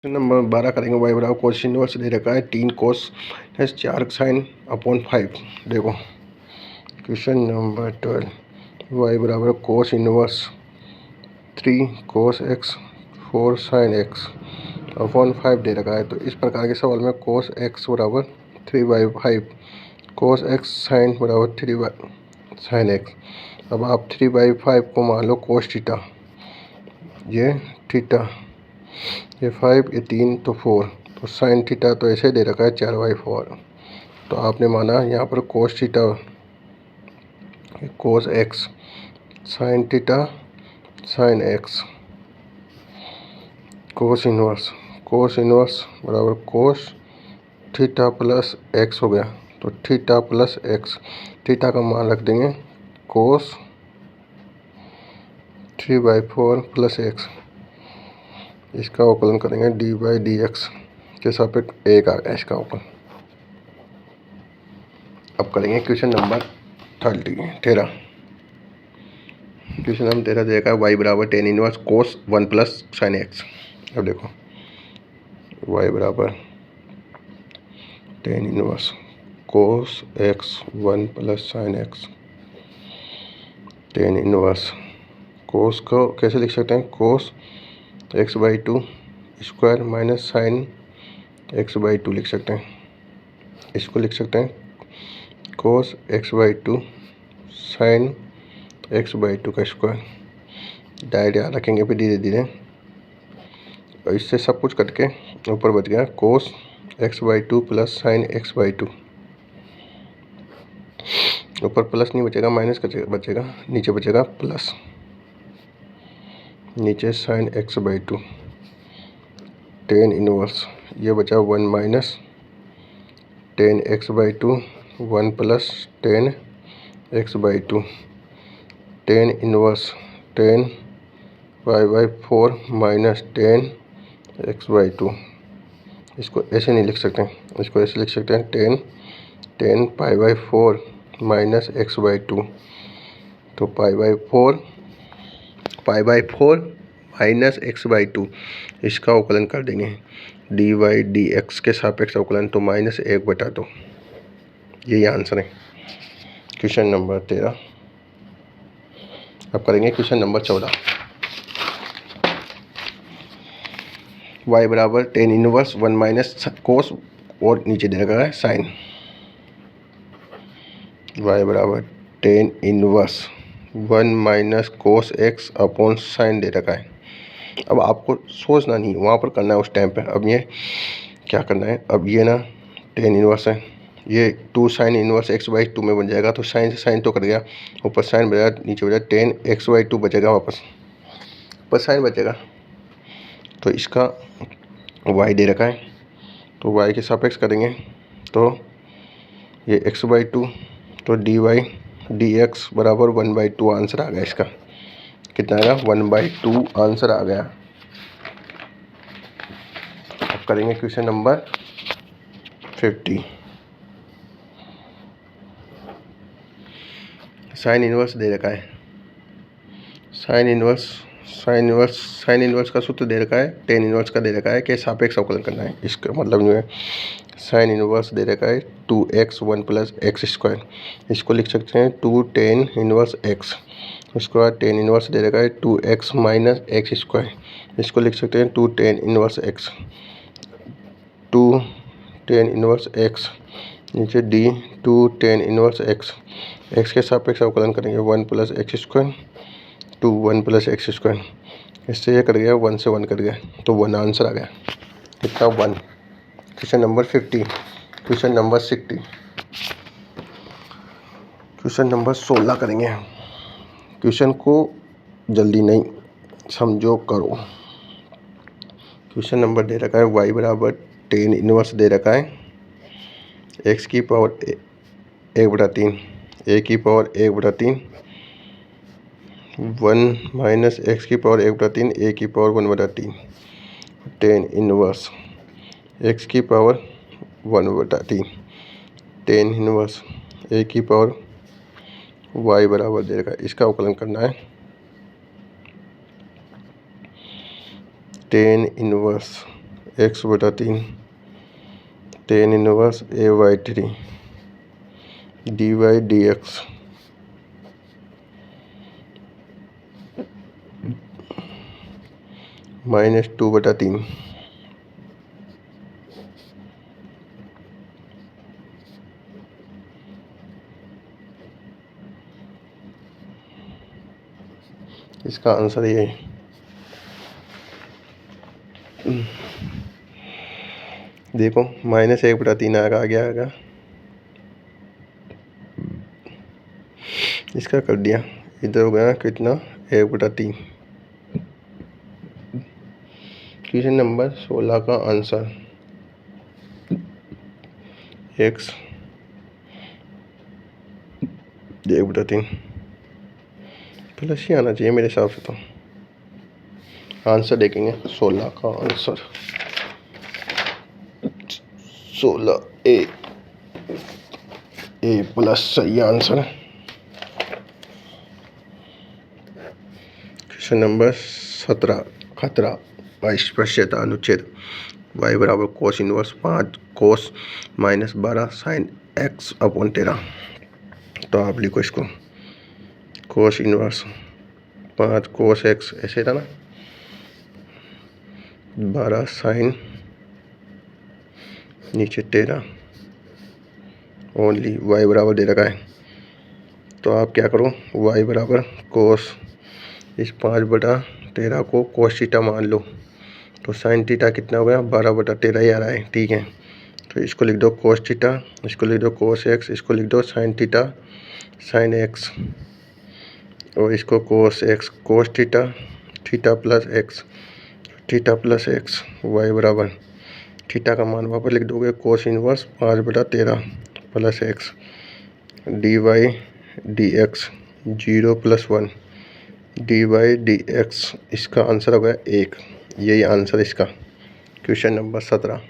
Question number 12 करेंगे। Y बराबर cos inverse दे रखा है 3 कोस 4 साइन अपॉन 5। देखो क्वेश्चन नंबर 12, वाई बराबर cos inverse 3 cos x 4 sine x upon 5 दे रखा है। तो इस प्रकार के सवाल में कोस एक्स बराबर 3/5, कोस एक्स साइन बराबर 3 साइन एक्स। अब आप 3/5 को मान लो कोस थीटा, ये थीटा, ये 5, ये 3 तो 4, तो साइन थीटा तो ऐसे दे रखा है 4/4। तो आपने माना यहाँ पर cos theta, cos x sine theta sine x, cos inverse बराबर कोस थीटा प्लस एक्स हो गया। तो थीटा प्लस एक्स, थीटा का मान रख देंगे कोस 3/4 प्लस एक्स, इसका अवकलन करेंगे d/dx के सापेक्ष 1 आ गया इसका अवकलन। अब करेंगे क्वेश्चन नंबर 13। क्वेश्चन नंबर 13 देखा है वाई बराबर टेन इनवर्स कोस 1 प्लस साइन एक्स। अब देखो वाई बराबर ten inverse cos x 1 plus sine x. Tan inverse कोस को कैसे लिख सकते हैं, कोस x/2 square minus sign x/2 लिख सकते हैं। इसको लिख सकते हैं कोस x/2 साइन x/2 का स्क्वायर। डायरेक्ट याद रखेंगे फिर धीरे धीरे, और इससे सब कुछ कट के ऊपर बच गया कोस x/2 प्लस साइन x/2। ऊपर प्लस नहीं बचेगा, माइनस बचेगा, नीचे बचेगा प्लस, नीचे साइन x/2। टेन इनवर्स ये बचा 1 minus tan x/2, 1 plus tan x/2। Tan inverse 10 π/4 minus 10 x/2। इसको ऐसे नहीं लिख सकते, इसको ऐसे लिख सकते हैं 10 π/4 माइनस x/2। तो π/4 माइनस x/2, इसका अवकलन कर देंगे dy/dx के सापेक्ष अवकलन, तो -1/2। यही आंसर है क्वेश्चन नंबर 13। अब करेंगे क्वेश्चन नंबर 14। y बराबर टेन इनवर्स 1 माइनस कोस, और नीचे दे रखा है साइन। y बराबर ten inverse 1 minus cos x upon sine दे रखा है। अब आपको सोचना नहीं, वहाँ पर करना है उस टाइम पे। अब ये क्या करना है, अब ये ना टेन इनवर्स है, ये 2 साइन इनवर्स x/2 में बन जाएगा। तो साइन से साइन तो कट गया, ऊपर साइन बचेगा, नीचे बचेगा 10 x/2 बचेगा, वापस ऊपर साइन बचेगा। तो इसका y दे रखा है, तो y के सापेक्ष करेंगे तो ये x/2, तो dy/dx बराबर 1/2 आंसर आ गया इसका। कितना आएगा, 1/2 आंसर आ गया। अब करेंगे क्वेश्चन नंबर 50। साइन इनवर्स दे रखा है, साइन इनवर्स का सूत्र दे रखा है, टेन इनवर्स का दे रखा है कि सापेक्ष अवकलन करना है। इसका मतलब जो है साइन इनवर्स दे रखा है 2x 1 प्लस एक्स स्क्वायर, इसको लिख सकते हैं 2 टेन इनवर्स x। उसके बाद टेन इनवर्स दे रखा है 2x माइनस एक्स स्क्वायर, इसको लिख सकते हैं 2 tan inverse x। 2 tan inverse x, नीचे d 2 टेन इनवर्स x के सापेक्ष अवकलन करेंगे 1 plus x square 2 1 plus x square. इससे ये कट गया, 1 से 1 कट गया, तो 1 आंसर आ गया। कितना, 1। Question number 50। Question number 60। Question number 16 करेंगे। क्वेश्चन को जल्दी नहीं, समझो करो। क्वेश्चन नंबर दे रखा है y बराबर टेन इनवर्स दे रखा है x की पावर 1/3, a की पावर 1/3, 1 माइनस एक्स की पावर 1/3, a की पावर 1/3। टेन इनवर्स x की पावर 1/3, टेन इनवर्स a की पावर y बराबर दे रखा है, इसका अवकलन करना है tan inverse x/3 tan inverse a/3 dy/dx -2/3 इसका आंसर ये है। देखो -1/3 आ गया इसका कर दिया, इधर हो गया कितना 1/3। क्वेश्चन नंबर 16 का आंसर x 1/3 प्लस ही आना चाहिए मेरे हिसाब से। तो आंसर देखेंगे 16 का आंसर 16 ए प्लस सही आंसर है। क्वेश्चन नंबर 17 खतरा अस्पृश्यता अनुच्छेद y बराबर कोस इनवर्स 5 कोस -12 साइन x/13। तो आप लिखो इसको कोस इनवर्स 5 कोस x ऐसे था ना, 12 साइन नीचे 13 ओनली y बराबर दे रखा है। तो आप क्या करो, y बराबर कोस इस 5/13 को कोस थीटा मान लो। तो साइन थीटा कितना हो गया 12/13 ही आ रहा है, ठीक है। तो इसको लिख दो कोस थीटा, इसको लिख दो कोस एक्स, इसको लिख दो साइन थीटा साइन एक्स, और इसको cos x cos theta theta plus x theta plus x y बराबर थीटा का मान वहाँ पर लिख दोगे cos inverse 5/13 plus x dy/dx 0+1 dy/dx। इसका आंसर हो गया 1। यही आंसर इसका क्वेश्चन नंबर 17।